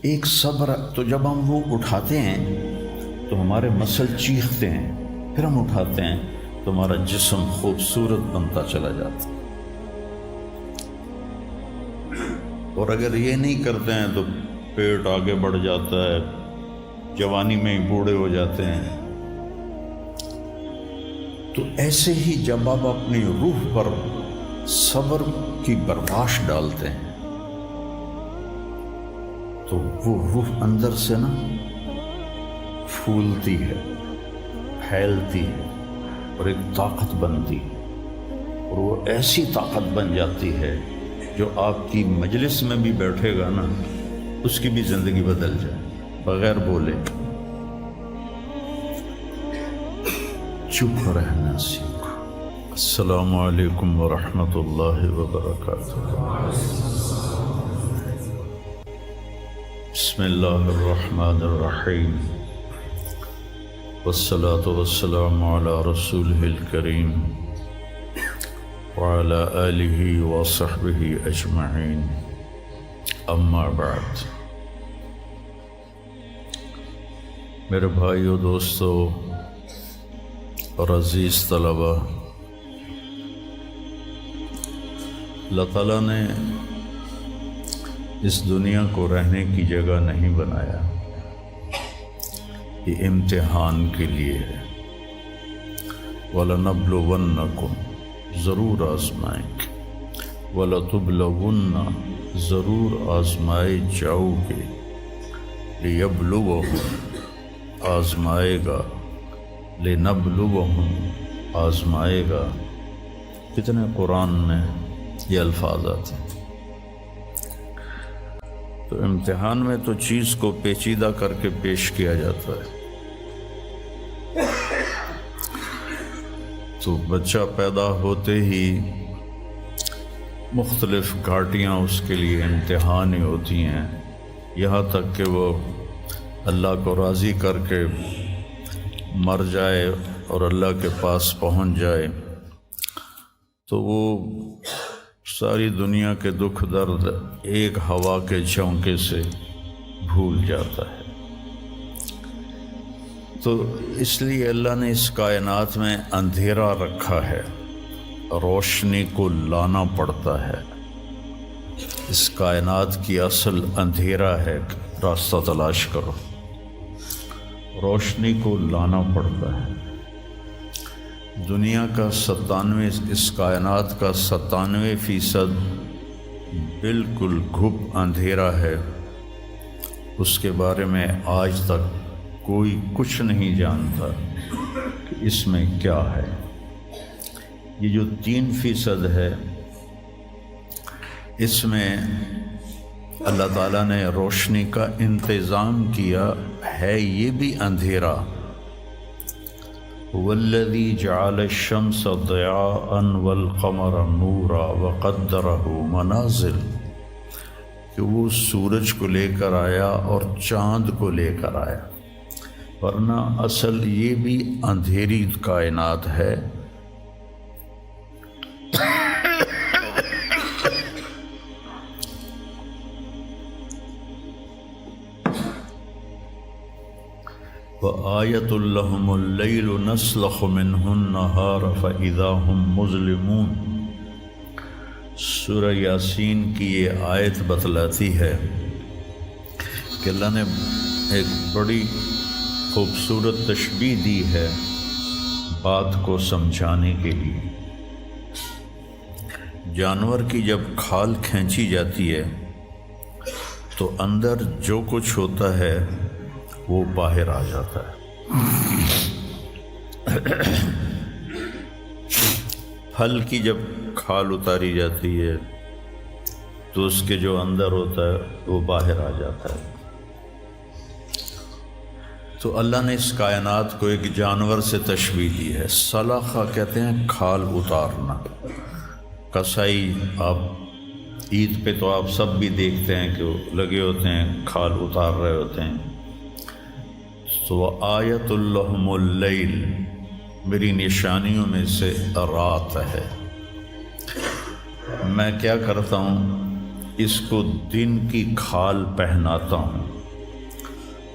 ایک صبر، تو جب ہم وہ اٹھاتے ہیں تو ہمارے مسل چیختے ہیں، پھر ہم اٹھاتے ہیں تو ہمارا جسم خوبصورت بنتا چلا جاتا ہے۔ اور اگر یہ نہیں کرتے ہیں تو پیٹ آگے بڑھ جاتا ہے، جوانی میں ہی بوڑھے ہو جاتے ہیں۔ تو ایسے ہی جب آپ اپنی روح پر صبر کی برداشت ڈالتے ہیں تو وہ روح اندر سے نا پھولتی ہے، پھیلتی ہے اور ایک طاقت بنتی ہے، اور وہ ایسی طاقت بن جاتی ہے جو آپ کی مجلس میں بھی بیٹھے گا نا، اس کی بھی زندگی بدل جائے بغیر بولے۔ چپ رہنا سیکھو۔ السلام علیکم ورحمۃ اللہ وبرکاتہ۔ بسم اللہ الرحمن الرحیم، والصلاة والسلام علی رسولہ الکریم وعلی آلہ وصحبہ اجمعین، اما بعد۔ میرے بھائیو، دوستو اور عزیز طلبہ، اللہ تعالیٰ نے اس دنیا کو رہنے کی جگہ نہیں بنایا، یہ امتحان کے لیے ہے۔ وَلَنَبْلُوَنَّكُمْ، ضرور آزمائیں گے، وَلَتُبْلَوُنَّ، ضرور آزمائے جاؤ گے، لِيَبْلُوَهُمْ، آزمائے گا، لِنَبْلُوَهُمْ، آزمائے گا۔ کتنے قرآن میں یہ الفاظ آتے ہیں۔ تو امتحان میں تو چیز کو پیچیدہ کر کے پیش کیا جاتا ہے۔ تو بچہ پیدا ہوتے ہی مختلف گھاٹیاں اس کے لیے امتحان ہی ہوتی ہیں، یہاں تک کہ وہ اللہ کو راضی کر کے مر جائے اور اللہ کے پاس پہنچ جائے تو وہ ساری دنیا کے دکھ درد ایک ہوا کے جھونکے سے بھول جاتا ہے۔ تو اس لیے اللہ نے اس کائنات میں اندھیرا رکھا ہے، روشنی کو لانا پڑتا ہے۔ اس کائنات کی اصل اندھیرا ہے، راستہ تلاش کرو، روشنی کو لانا پڑتا ہے۔ دنیا کا 97، اس کائنات کا 97% بالکل گھپ اندھیرا ہے، اس کے بارے میں آج تک کوئی کچھ نہیں جانتا کہ اس میں کیا ہے۔ یہ جو 3% ہے، اس میں اللہ تعالیٰ نے روشنی کا انتظام کیا ہے، یہ بھی اندھیرا۔ والذی جعل الشمس ضیاء والقمر نورا وقدرہ منازل، کہ وہ سورج کو لے کر آیا اور چاند کو لے کر آیا، ورنہ اصل یہ بھی اندھیری کائنات ہے۔ وَآيَةٌ لَهُمُ اللَّيْلُ نَسْلَخُ مِنْهُ النَّهَارَ فَإِذَا هُمْ مُظْلِمُونَ۔ سورہ یاسین کی یہ آیت بتلاتی ہے کہ اللہ نے ایک بڑی خوبصورت تشبیہ دی ہے بات کو سمجھانے کے لیے۔ جانور کی جب کھال کھینچی جاتی ہے تو اندر جو کچھ ہوتا ہے وہ باہر آ جاتا ہے۔ پھل کی جب کھال اتاری جاتی ہے تو اس کے جو اندر ہوتا ہے وہ باہر آ جاتا ہے۔ تو اللہ نے اس کائنات کو ایک جانور سے تشبیہ دی ہے۔ سلخہ کہتے ہیں کھال اتارنا۔ کسائی، آپ عید پہ تو آپ سب بھی دیکھتے ہیں کہ وہ لگے ہوتے ہیں، کھال اتار رہے ہوتے ہیں۔ تو آیت لہم اللیل، میری نشانیوں میں سے رات ہے۔ میں کیا کرتا ہوں، اس کو دن کی کھال پہناتا ہوں،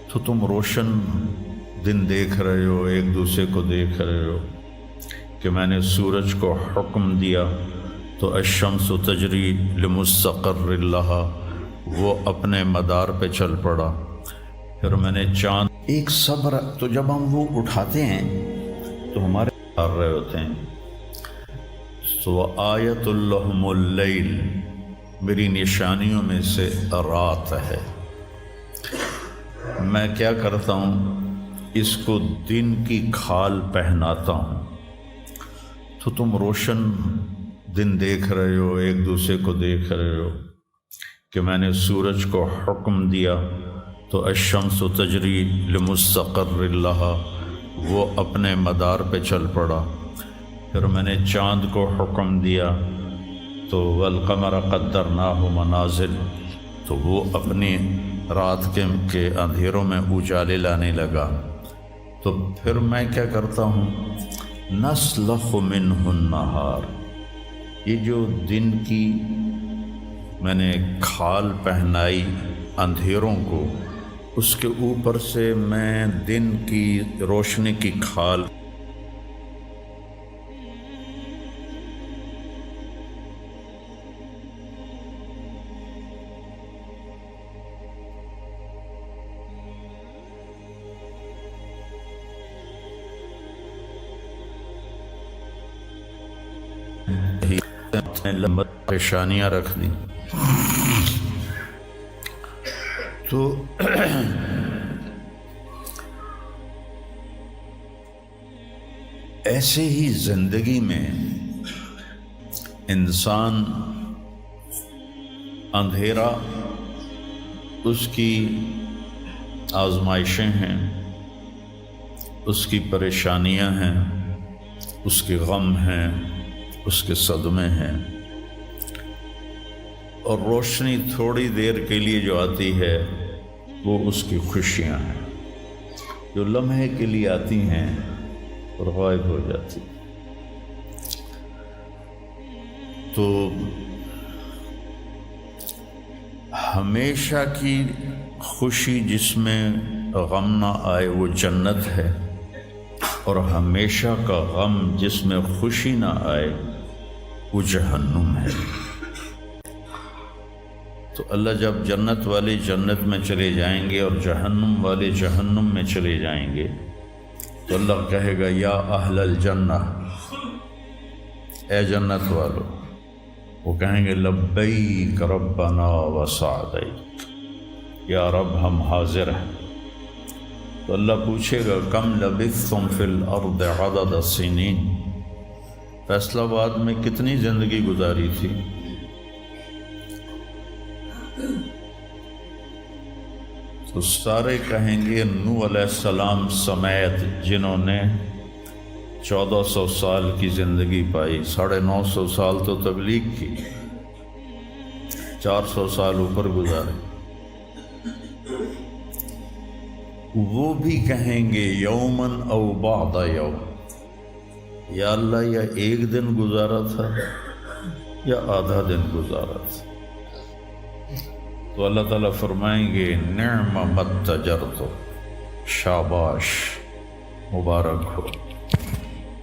تو تم روشن دن دیکھ رہے ہو، ایک دوسرے کو دیکھ رہے ہو کہ میں نے سورج کو حکم دیا تو الشمس تجری لمستقر لہا، وہ اپنے مدار پہ چل پڑا۔ پھر میں نے چاند ایک صبر، تو جب ہم وہ اٹھاتے ہیں تو ہمارے آ رہے ہوتے ہیں، تو آیت اللہم اللیل، میری نشانیوں میں سے رات ہے۔ میں کیا کرتا ہوں، اس کو دن کی کھال پہناتا ہوں، تو تم روشن دن دیکھ رہے ہو، ایک دوسرے کو دیکھ رہے ہو کہ میں نے سورج کو حکم دیا تو الشمس تجری لمستقر لہا، وہ اپنے مدار پہ چل پڑا۔ پھر میں نے چاند کو حکم دیا تو والقمر قدرناہ منازل، تو وہ اپنی رات کے اندھیروں میں اجالے لانے لگا۔ تو پھر میں کیا کرتا ہوں، نسلخ منہ النہار، یہ جو دن کی میں نے کھال پہنائی اندھیروں کو، اس کے اوپر سے میں دن کی روشنی کی کھال لمبا پریشانیاں رکھ دی۔ تو ایسے ہی زندگی میں انسان اندھیرا اس کی آزمائشیں ہیں، اس کی پریشانیاں ہیں، اس کے غم ہیں، اس کے صدمے ہیں، اور روشنی تھوڑی دیر کے لیے جو آتی ہے وہ اس کی خوشیاں ہیں، جو لمحے کے لیے آتی ہیں اور غائب ہو جاتی۔ تو ہمیشہ کی خوشی جس میں غم نہ آئے وہ جنت ہے، اور ہمیشہ کا غم جس میں خوشی نہ آئے وہ جہنم ہے۔ تو اللہ جب جنت والے جنت میں چلے جائیں گے اور جہنم والے جہنم میں چلے جائیں گے تو اللہ کہے گا یا اہل الجنہ، اے جنت والو، وہ کہیں گے لبیک ربنا وسعدیک، یا رب ہم حاضر ہیں۔ تو اللہ پوچھے گا کم لبثتم فی الارض عدد السنین، فیصلہ آباد میں کتنی زندگی گزاری تھی؟ تو سارے کہیں گے نوح علیہ السلام سمیت، جنہوں نے 1400 سال کی زندگی پائی، 950 سال تو تبلیغ کی، 400 سال اوپر گزارے، وہ بھی کہیں گے یومن او بعد یوم، یا اللہ یا ایک دن گزارا تھا یا آدھا دن گزارا تھا۔ تو اللہ تعالیٰ فرمائیں گے نعم متجرت، شاباش، مبارک ہو،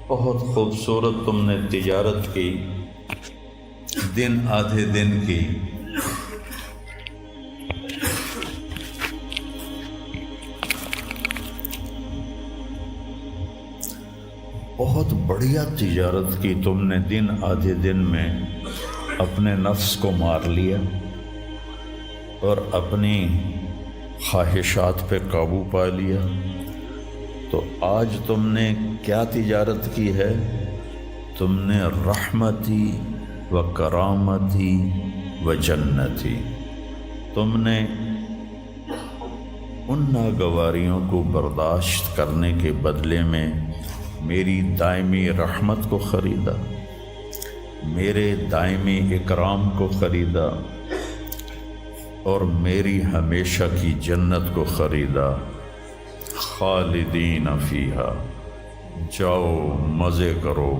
بہت خوبصورت تم نے تجارت کی، دن آدھے دن کی، بہت بڑھیا تجارت کی تم نے، دن آدھے دن میں اپنے نفس کو مار لیا اور اپنی خواہشات پہ قابو پا لیا۔ تو آج تم نے کیا تجارت کی ہے؟ تم نے رحمتی و کرامتی و جنتی، تم نے ان ناگواریوں کو برداشت کرنے کے بدلے میں میری دائمی رحمت کو خریدا، میرے دائمی اکرام کو خریدا، اور میری ہمیشہ کی جنت کو خریدا۔ خالدین فیہا، جاؤ مزے کرو،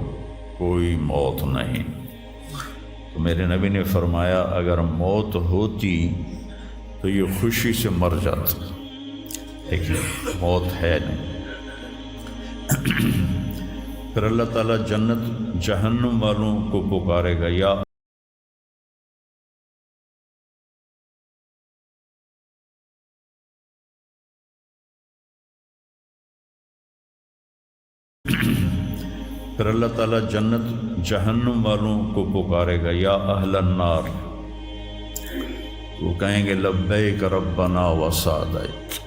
کوئی موت نہیں۔ تو میرے نبی نے فرمایا اگر موت ہوتی تو یہ خوشی سے مر جاتا، لیکن موت ہے نہیں۔ پھر اللہ تعالیٰ جنت جہنم والوں کو پکارے گا، یا پھر اللہ تعالیٰ جنت جہنم والوں کو پکارے گا، یا اہل النار، وہ کہیں گے لبیک ربنا وسعدیک۔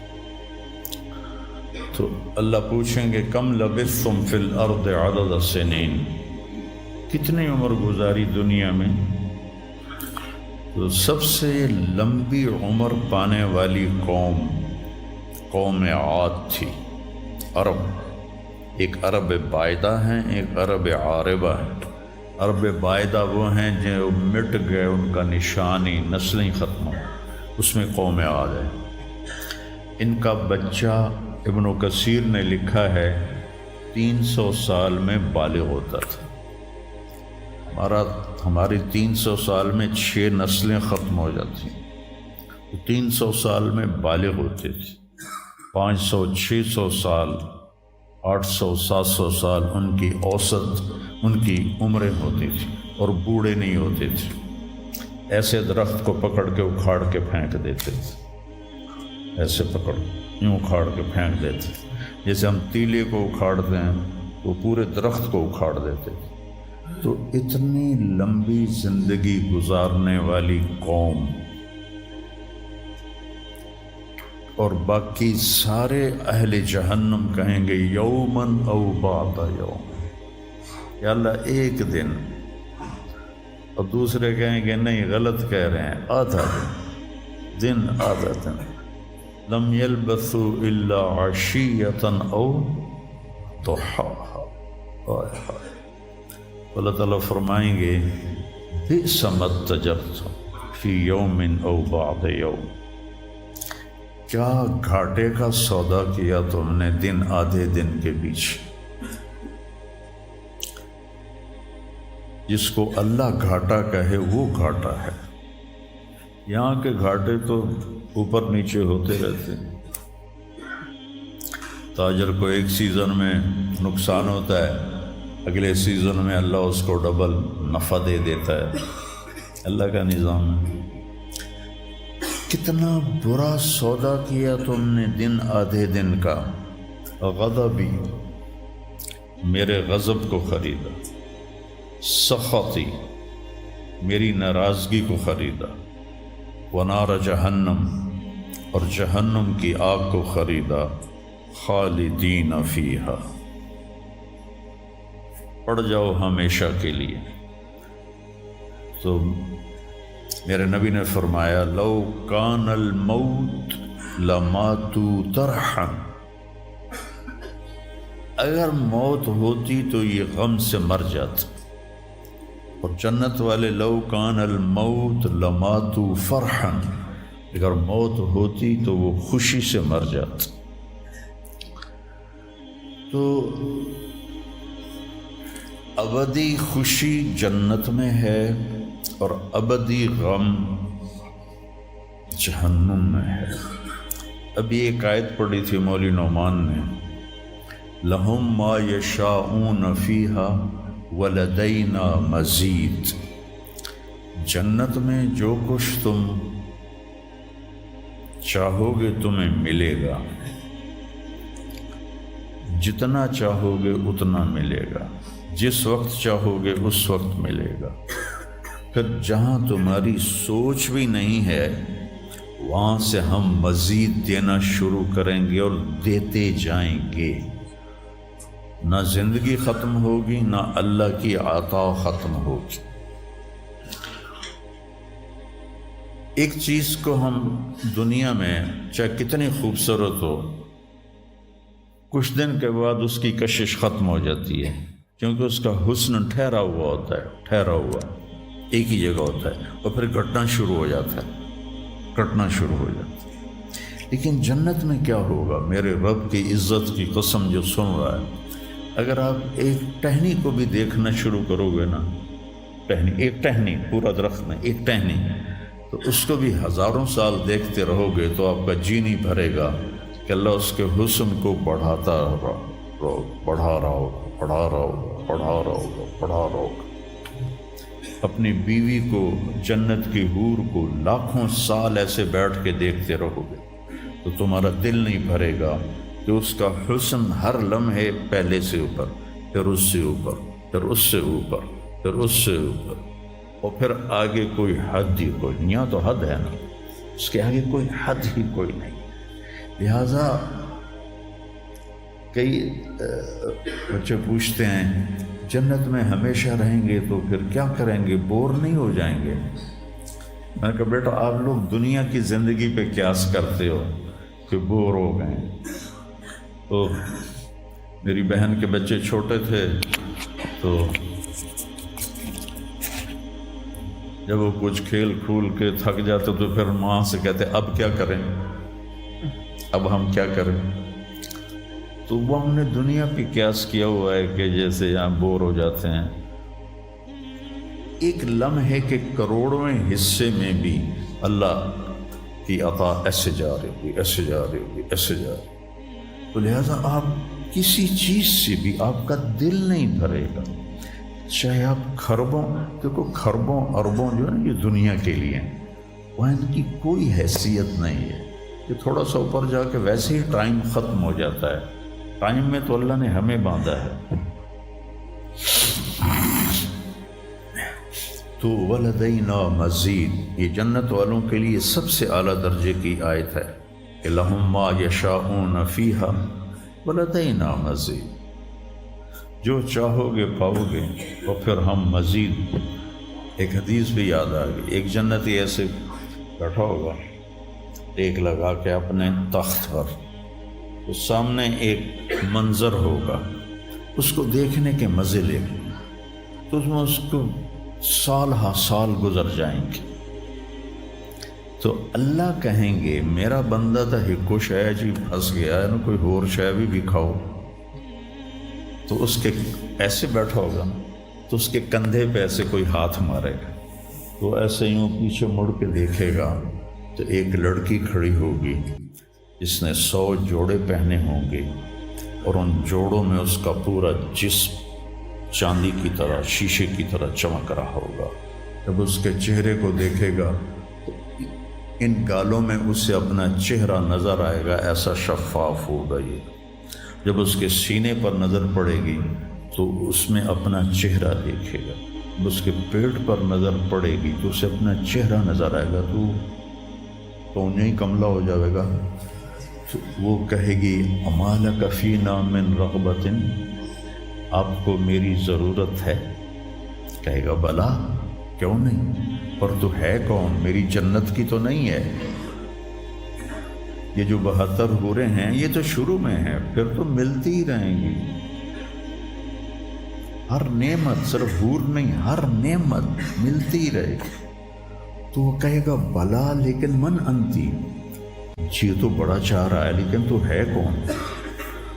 تو اللہ پوچھیں گے کم لبثتم فی الارض عدد السنین، کتنی عمر گزاری دنیا میں؟ تو سب سے لمبی عمر پانے والی قوم عاد تھی، عرب۔ ایک عرب بائدہ ہیں، ایک عرب عاربہ ہیں۔ عرب بائدہ وہ ہیں جو مٹ گئے، ان کا نشانی نسلیں ختم ہو، اس میں قوم عاد ہے۔ ان کا بچہ ابن کثیر نے لکھا ہے 300 سال میں بالغ ہوتا تھا۔ ہماری 300 سال میں 6 نسلیں ختم ہو جاتی ہیں، 300 سال میں بالغ ہوتے تھے۔ 500 600 سال 800 700 سال ان کی اوسط ان کی عمریں ہوتی تھی، اور بوڑھے نہیں ہوتے تھے۔ ایسے درخت کو پکڑ کے اکھاڑ کے پھینک دیتے تھے، ایسے پکڑ یوں اکھاڑ کے پھینک دیتے تھے، جیسے ہم تیلے کو اکھاڑتے ہیں وہ پورے درخت کو اکھاڑ دیتے تھے۔ تو اتنی لمبی زندگی گزارنے والی قوم، اور باقی سارے اہل جہنم کہیں گے یومن او بعد یوم، یا اللہ ایک دن، اور دوسرے کہیں گے نہیں غلط کہہ رہے ہیں، آدھا دن آدھا دن۔ لم یلبثوا الا عشیۃ او ضحاها۔ اللہ تعالیٰ فرمائیں گے بئس ما اتجرتم فی یوم او بعد یوم، کیا گھاٹے کا سودا کیا تم نے دن آدھے دن کے بیچ۔ جس کو اللہ گھاٹا کہے وہ گھاٹا ہے، یہاں کے گھاٹے تو اوپر نیچے ہوتے رہتے ہیں۔ تاجر کو ایک سیزن میں نقصان ہوتا ہے، اگلے سیزن میں اللہ اس کو ڈبل نفع دے دیتا ہے، اللہ کا نظام ہے۔ کتنا برا سودا کیا تم نے دن آدھے دن کا۔ غضبی، میرے غضب کو خریدا، سخطی، میری ناراضگی کو خریدا، ونار جہنم، اور جہنم کی آگ کو خریدا، خالدین فیہا، پڑ جاؤ ہمیشہ کے لیے۔ تو میرے نبی نے فرمایا لو کان الموت لماتوا طرحا، اگر موت ہوتی تو یہ غم سے مر جاتا۔ اور جنت والے لو کان الموت لماتوا فرحا، اگر موت ہوتی تو وہ خوشی سے مر جاتا۔ تو ابدی خوشی جنت میں ہے، اور ابدی غم جہنم میں ہے۔ ابھی ایک آیت پڑھی تھی مولوی نعمان نے، لہم ما یشاءون فیہا ولدینا مزید، جنت میں جو کچھ تم چاہو گے تمہیں ملے گا، جتنا چاہو گے اتنا ملے گا، جس وقت چاہو گے اس وقت ملے گا۔ پھر جہاں تمہاری سوچ بھی نہیں ہے وہاں سے ہم مزید دینا شروع کریں گے اور دیتے جائیں گے۔ نہ زندگی ختم ہوگی، نہ اللہ کی عطا ختم ہوگی۔ ایک چیز کو ہم دنیا میں چاہے کتنی خوبصورت ہو، کچھ دن کے بعد اس کی کشش ختم ہو جاتی ہے، کیونکہ اس کا حسن ٹھہرا ہوا ہوتا ہے، ٹھہرا ہوا ایک ہی جگہ ہوتا ہے، اور پھر کٹنا شروع ہو جاتا ہے، کٹنا شروع ہو جاتا ہے۔ لیکن جنت میں کیا ہوگا؟ میرے رب کی عزت کی قسم جو سن رہا ہے، اگر آپ ایک ٹہنی کو بھی دیکھنا شروع کرو گے نا، ٹہنی، ایک ٹہنی، پورا درخت نہیں، ایک ٹہنی، تو اس کو بھی ہزاروں سال دیکھتے رہو گے تو آپ کا جی نہیں بھرے گا کہ اللہ اس کے حسن کو بڑھاتا رہو، بڑھا رہا ہوگا، بڑھا رہا ہوگا، بڑھا رہا ہوگا، بڑھا رہا ہوگا۔ اپنی بیوی کو، جنت کی حور کو لاکھوں سال ایسے بیٹھ کے دیکھتے رہو گے تو تمہارا دل نہیں بھرے گا کہ اس کا حسن ہر لمحے پہلے سے اوپر، پھر اس سے اوپر، پھر اس سے اوپر، پھر اس سے اوپر، اور پھر آگے کوئی حد ہی کوئی نہیں۔ یہاں تو حد ہے نا، اس کے آگے کوئی حد ہی کوئی نہیں۔ لہٰذا کئی بچے پوچھتے ہیں جنت میں ہمیشہ رہیں گے تو پھر کیا کریں گے، بور نہیں ہو جائیں گے؟ میں نے کہا بیٹا آپ لوگ دنیا کی زندگی پہ قیاس کرتے ہو کہ بور ہو گئے۔ تو میری بہن کے بچے چھوٹے تھے تو جب وہ کچھ کھیل کھول کے تھک جاتے تو پھر ماں سے کہتے اب کیا کریں، اب ہم کیا کریں؟ تو وہ ہم نے دنیا پہ قیاس کیا ہوا ہے کہ جیسے یہاں بور ہو جاتے ہیں، ایک لمحے کے کروڑویں حصے میں بھی اللہ کی عطا ایسے جا رہی ہوگی، ایسے جا رہی ہوگی، ایسے جا رہی ہوگی۔ تو لہٰذا آپ کسی چیز سے بھی آپ کا دل نہیں بھرے گا، چاہے آپ خربوں، دیکھو خربوں اربوں جو ہے نا یہ دنیا کے لیے ہیں، وہاں ان کی کوئی حیثیت نہیں ہے، کہ تھوڑا سا اوپر جا کے ویسے ہی ٹائم ختم ہو جاتا ہے۔ ٹائم میں تو اللہ نے ہمیں باندھا ہے۔ تو ولدینا مزید، یہ جنت والوں کے لیے سب سے اعلیٰ درجے کی آیت ہے کہ لہم ما یشاءون فیہا ولدینا مزید، جو چاہو گے پاؤ گے، اور پھر ہم مزید۔ ایک حدیث بھی یاد آ گئی، ایک جنتی ایسے بیٹھا ہوگا ایک لگا کے اپنے تخت پر، تو سامنے ایک منظر ہوگا، اس کو دیکھنے کے مزے لے گا، تو اس میں اس کو سال ہا سال گزر جائیں گے۔ تو اللہ کہیں گے میرا بندہ تھا ہکو شے جی پھنس گیا ہے نا، کوئی اور شے بھی کھاؤ۔ تو اس کے ایسے بیٹھا ہوگا تو اس کے کندھے پہ ایسے کوئی ہاتھ مارے گا، تو ایسے یوں پیچھے مڑ کے دیکھے گا تو ایک لڑکی کھڑی ہوگی جس نے 100 جوڑے پہنے ہوں گے، اور ان جوڑوں میں اس کا پورا جسم چاندی کی طرح، شیشے کی طرح چمک رہا ہوگا۔ جب اس کے چہرے کو دیکھے گا تو ان گالوں میں اسے اپنا چہرہ نظر آئے گا، ایسا شفاف ہوگا یہ۔ جب اس کے سینے پر نظر پڑے گی تو اس میں اپنا چہرہ دیکھے گا، جب اس کے پیٹ پر نظر پڑے گی تو اسے اپنا چہرہ نظر آئے گا، تو انہیں ہی کملا ہو جائے گا۔ تو وہ کہے گی اما لک فینا من رغبۃ، آپ کو میری ضرورت ہے؟ کہے گا بلا، کیوں نہیں، پر تو ہے کون، میری جنت کی تو نہیں ہے۔ یہ جو 72 حوریں ہیں یہ تو شروع میں ہیں، پھر تو ملتی ہی رہیں گی۔ ہر نعمت، صرف حور نہیں، ہر نعمت ملتی ہی رہے گی۔ تو وہ کہے گا بلا لیکن من انتی، جی تو بڑا چاہ رہا ہے لیکن تو ہے کون؟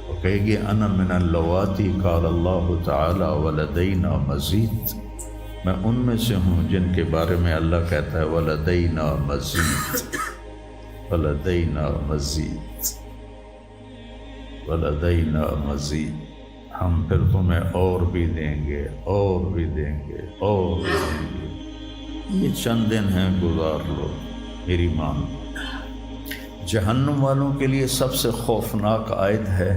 وہ کہے گی انا من اللواتی قال اللہ تعالی ولدینا مزید، میں ان میں سے ہوں جن کے بارے میں اللہ کہتا ہے ولدینا مزید، ولدینا مزید، ولدینا مزید، ہم پھر تمہیں اور بھی دیں گے، اور بھی دیں گے، اور بھی دیں گے۔ یہ چند دن ہیں، گزار لو، میری مان۔ جہنم والوں کے لیے سب سے خوفناک آیت ہے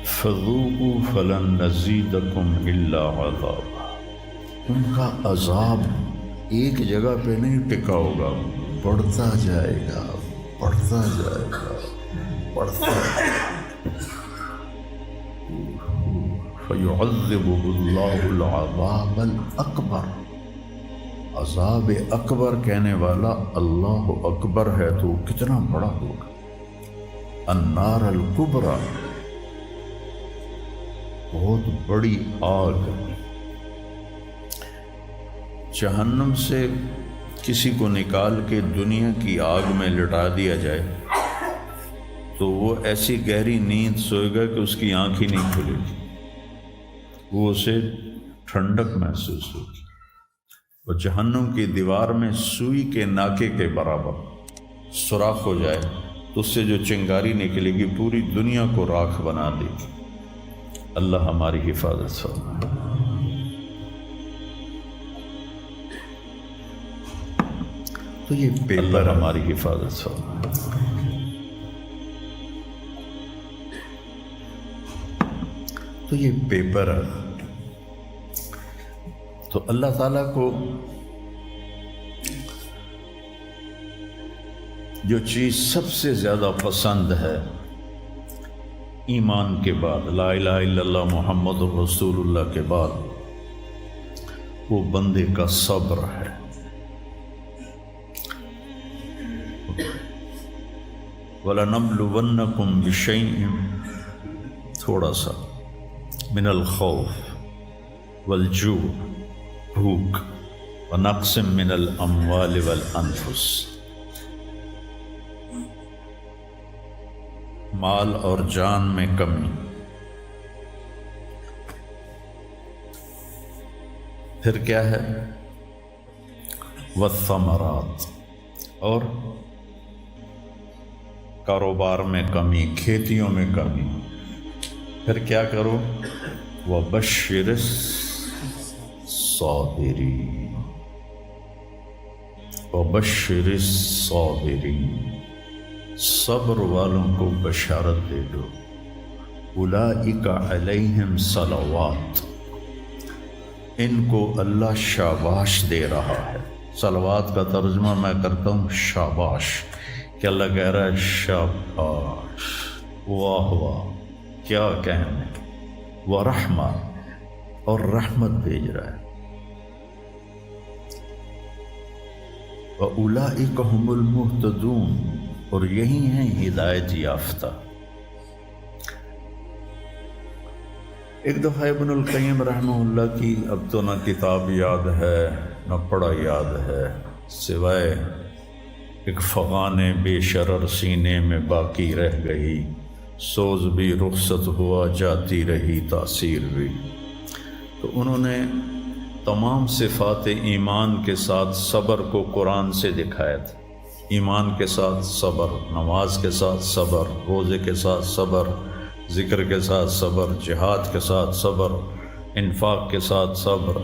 فَذُوقُوا فَلَن نَّزِيدَكُمْ إِلَّا عَذَابًا، ان کا عذاب ایک جگہ پہ نہیں ٹکا ہوگا، بڑھتا جائے گا، بڑھتا جائے گا، بڑھتا جائے گا۔ فَيُعَذِّبُهُ اللَّهُ الْعَذَابَ الْأَكْبَرَ، عذاب اکبر کہنے والا اللہ اکبر ہے تو کتنا بڑا ہوگا۔ النار الکبریٰ، بہت بڑی آگ۔ جہنم سے کسی کو نکال کے دنیا کی آگ میں لٹا دیا جائے تو وہ ایسی گہری نیند سوئے گا کہ اس کی آنکھ ہی نہیں کھلے گی، وہ اسے ٹھنڈک محسوس ہوگی۔ اور جہنم کی دیوار میں سوئی کے ناکے کے برابر سوراخ ہو جائے تو اس سے جو چنگاری نکلے گی پوری دنیا کو راکھ بنا دے گی۔ اللہ ہماری حفاظت فرمائے۔ تو یہ پیپر ہماری حفاظت فرمائے۔ تو یہ پیپر ہے۔ تو اللہ تعالیٰ کو جو چیز سب سے زیادہ پسند ہے ایمان کے بعد، لا الہ الا اللہ محمد رسول اللہ کے بعد، وہ بندے کا صبر ہے۔ وَلَنَبْلُوَنَّكُمْ بِشَيْءٍ، تھوڑا سا، من الخوف والجوع، بھوک، ونقص من الاموال والانفس، مال اور جان میں کمی۔ پھر کیا ہے؟ والثمرات، اور کاروبار میں کمی، کھیتیوں میں کمی۔ پھر کیا کرو؟ وَبَشِّرِ الصَّابِرِينَ، وَبَشِّرِ الصَّابِرِينَ، صبر والوں کو بشارت دے دو۔ اولئک علیہم صلوات، ان کو اللہ شاباش دے رہا ہے۔ صلوات کا ترجمہ میں کرتا ہوں شاباش، کہ اللہ کہہ رہا ہے شاباش، واہ واہ، کیا کہنے، ورحمہ، اور رحمت بھیج رہا ہے۔ وَأُولَئِكَ هُمُ الْمُهْتَدُونَ، اور یہی ہیں ہدایت یافتہ۔ ایک دفعہ ابن القیم رحمہ اللہ کی اب تو نہ کتاب یاد ہے نہ پڑھا یاد ہے، سوائے ایک فغان بے شرر سینے میں باقی رہ گئی، سوز بھی رخصت ہوا جاتی رہی تاثیر بھی۔ تو انہوں نے تمام صفات ایمان کے ساتھ صبر کو قرآن سے دکھایا تھا۔ ایمان کے ساتھ صبر، نماز کے ساتھ صبر، روزے کے ساتھ صبر، ذکر کے ساتھ صبر، جہاد کے ساتھ صبر، انفاق کے ساتھ صبر،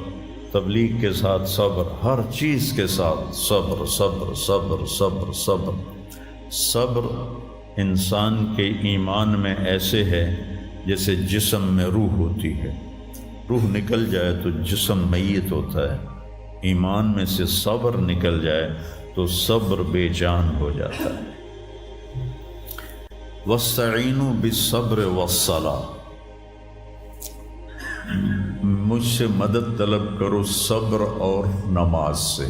تبلیغ کے ساتھ صبر، ہر چیز کے ساتھ صبر صبر صبر صبر صبر۔ صبر انسان کے ایمان میں ایسے ہے جیسے جسم میں روح ہوتی ہے، روح نکل جائے تو جسم میت ہوتا ہے، ایمان میں سے صبر نکل جائے تو صبر بے جان ہو جاتا ہے۔ وَاسْتَعِینُوا بِالصَّبْرِ وَالصَّلَاةِ، مجھ سے مدد طلب کرو صبر اور نماز سے۔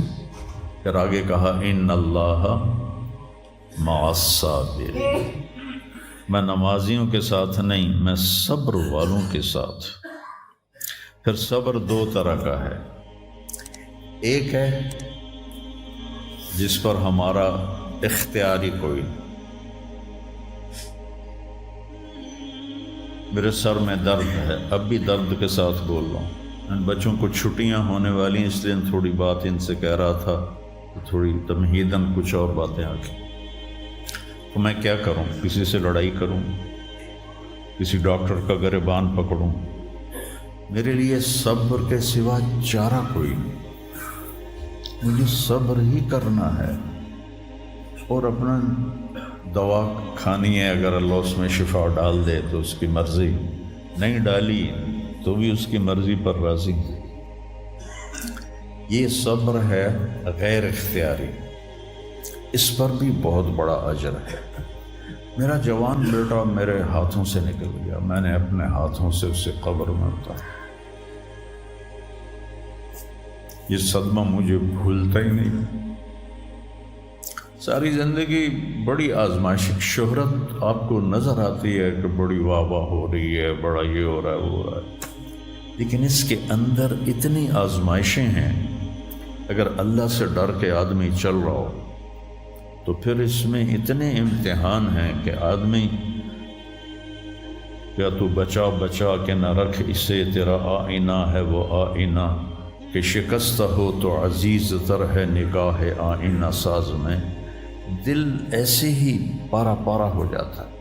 پھر آگے کہا ان اللہ مع الصابرین، میں نمازیوں کے ساتھ نہیں، میں صبر والوں کے ساتھ۔ پھر صبر دو طرح کا ہے، ایک ہے جس پر ہمارا اختیاری کوئی، میرے سر میں درد ہے، اب بھی درد کے ساتھ بول رہا ہوں، ان بچوں کو چھٹیاں ہونے والی اس لیے تھوڑی بات ان سے کہہ رہا تھا، تھوڑی تمہیداً کچھ اور باتیں آ گئی۔ تو میں کیا کروں؟ کسی سے لڑائی کروں؟ کسی ڈاکٹر کا گریبان پکڑوں؟ میرے لیے صبر کے سوا چارہ کوئی نہیں، مجھے صبر ہی کرنا ہے، اور اپنا دوا کھانی ہے، اگر اللہ اس میں شفا ڈال دے تو اس کی مرضی، نہیں ڈالی تو بھی اس کی مرضی پر راضی۔ یہ صبر ہے غیر اختیاری، اس پر بھی بہت بڑا اجر ہے۔ میرا جوان بیٹا میرے ہاتھوں سے نکل گیا، میں نے اپنے ہاتھوں سے اسے قبر میں اتارا، یہ صدمہ مجھے بھولتا ہی نہیں۔ ساری زندگی بڑی آزمائش، شہرت آپ کو نظر آتی ہے کہ بڑی واہ واہ ہو رہی ہے، بڑا یہ ہو رہا ہے وہ ہو رہا ہے، لیکن اس کے اندر اتنی آزمائشیں ہیں۔ اگر اللہ سے ڈر کے آدمی چل رہا ہو تو پھر اس میں اتنے امتحان ہیں کہ آدمی یا تو بچا بچا کے نہ رکھ اسے، تیرا آئینہ ہے وہ آئینہ، کہ شکستہ ہو تو عزیز تر ہے نگاہ آئینہ ساز میں، دل ایسے ہی پارا پارا ہو جاتا ہے۔